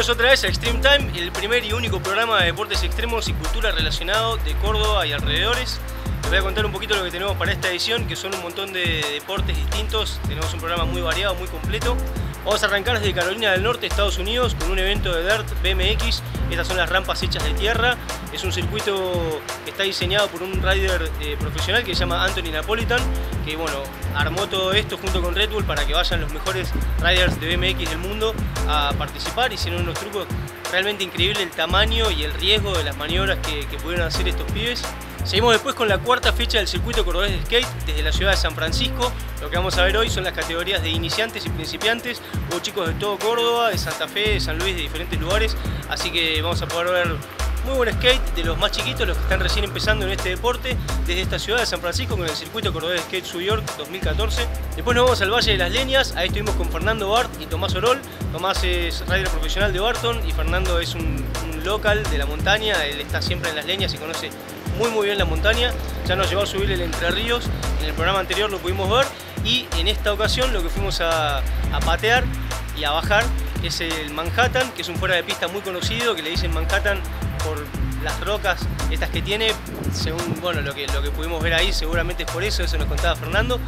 Bienvenidos otra vez a Extreme Time, el primer y único programa de deportes extremos y cultura relacionado de Córdoba y alrededores. Les voy a contar un poquito lo que tenemos para esta edición, que son un montón de deportes distintos. Tenemos un programa muy variado, muy completo. Vamos a arrancar desde Carolina del Norte, Estados Unidos, con un evento de Dirt BMX. Estas son las rampas hechas de tierra. Es un circuito que está diseñado por un rider profesional que se llama Anthony Napolitan, que bueno, armó todo esto junto con Red Bull para que vayan los mejores riders de BMX del mundo a participar. Hicieron unos trucos realmente increíbles, el tamaño y el riesgo de las maniobras que pudieron hacer estos pibes. Seguimos después con la cuarta fecha del circuito cordobés de skate desde la ciudad de San Francisco. Lo que vamos a ver hoy son las categorías de iniciantes y principiantes. Hubo chicos de todo Córdoba, de Santa Fe, de San Luis, de diferentes lugares. Así que vamos a poder ver muy buen skate de los más chiquitos, los que están recién empezando en este deporte, desde esta ciudad de San Francisco con el circuito cordobés de skate New York 2014. Después nos vamos al Valle de las Leñas. Ahí estuvimos con Fernando Bart y Tomás Orol. Tomás es rider profesional de Barton y Fernando es un local de la montaña. Él está siempre en las leñas y conoce muy bien la montaña. Ya nos llevó a subir el Entre Ríos, en el programa anterior lo pudimos ver, y en esta ocasión lo que fuimos a patear y a bajar es el Manhattan, que es un fuera de pista muy conocido, que le dicen Manhattan por las rocas estas que tiene, según bueno, lo que pudimos ver ahí, seguramente es por eso nos contaba Fernando.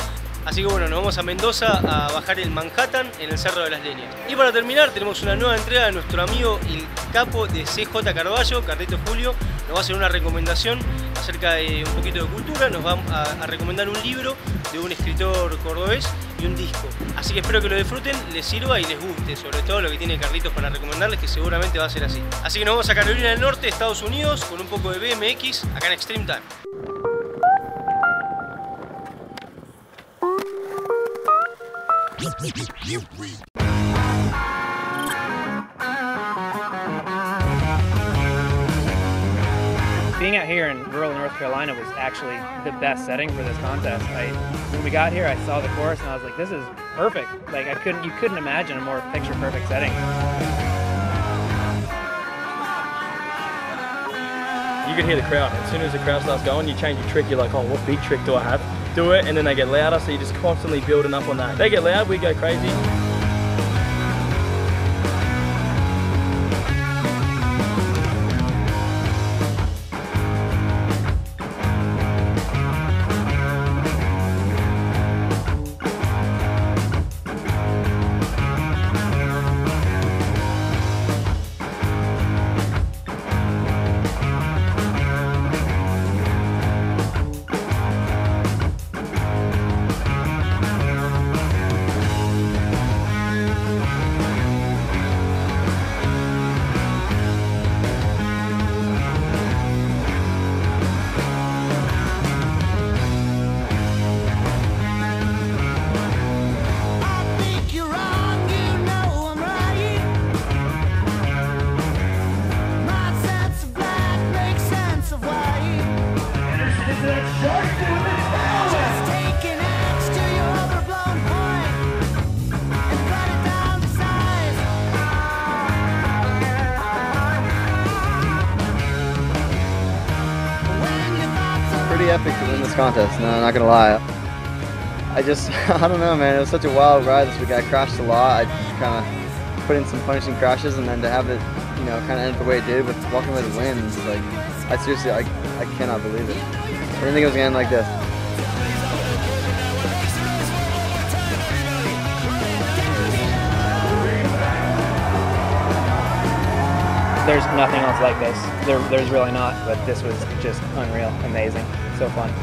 Así que bueno, nos vamos a Mendoza a bajar el Manhattan en el Cerro de las Leñas. Y para terminar tenemos una nueva entrega de nuestro amigo el capo de CJ Carballo, Carlito Julio. Nos va a hacer una recomendación acerca de un poquito de cultura, nos va a recomendar un libro de un escritor cordobés y un disco. Así que espero que lo disfruten, les sirva y les guste, sobre todo lo que tiene Carlitos para recomendarles, que seguramente va a ser así. Así que nos vamos a Carolina del Norte, Estados Unidos, con un poco de BMX acá en Extreme Time. Being out here in rural North Carolina was actually the best setting for this contest. When we got here, I saw the course and I was like, this is perfect. Like you couldn't imagine a more picture-perfect setting. You can hear the crowd. As soon as the crowd starts going, you change your trick. You're like, oh, what beat trick do I have? Do it, and then they get louder, so you're just constantly building up on that. They get loud, we go crazy. Pretty epic to win this contest, no, I'm not gonna lie. I don't know, man, it was such a wild ride this week. I crashed a lot. I kind of put in some punishing crashes, and then to have it, you know, kind of end the way it did with walking away the win, it's like, I seriously, I cannot believe it. I didn't think it was gonna end like this. There's nothing else like this. There's really not, but this was just unreal, amazing, so fun.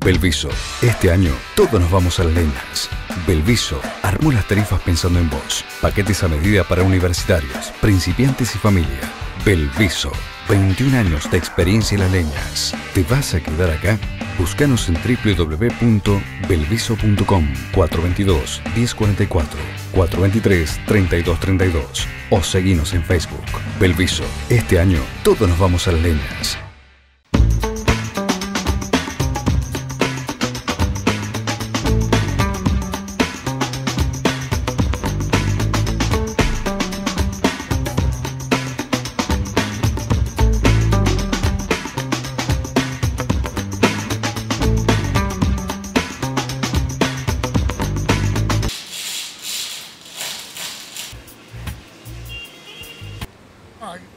Belviso, este año todos nos vamos a las leñas. Belviso armó las tarifas pensando en vos. Paquetes a medida para universitarios, principiantes y familia. Belviso, 21 años de experiencia en las leñas. ¿Te vas a quedar acá? Búscanos en www.belviso.com 422-1044, 423-3232 o seguinos en Facebook. Belviso, este año todos nos vamos a las leñas.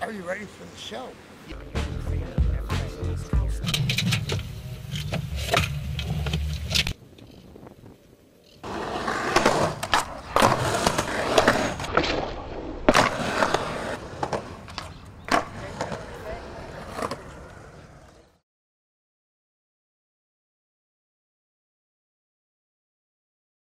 Are you ready for the show?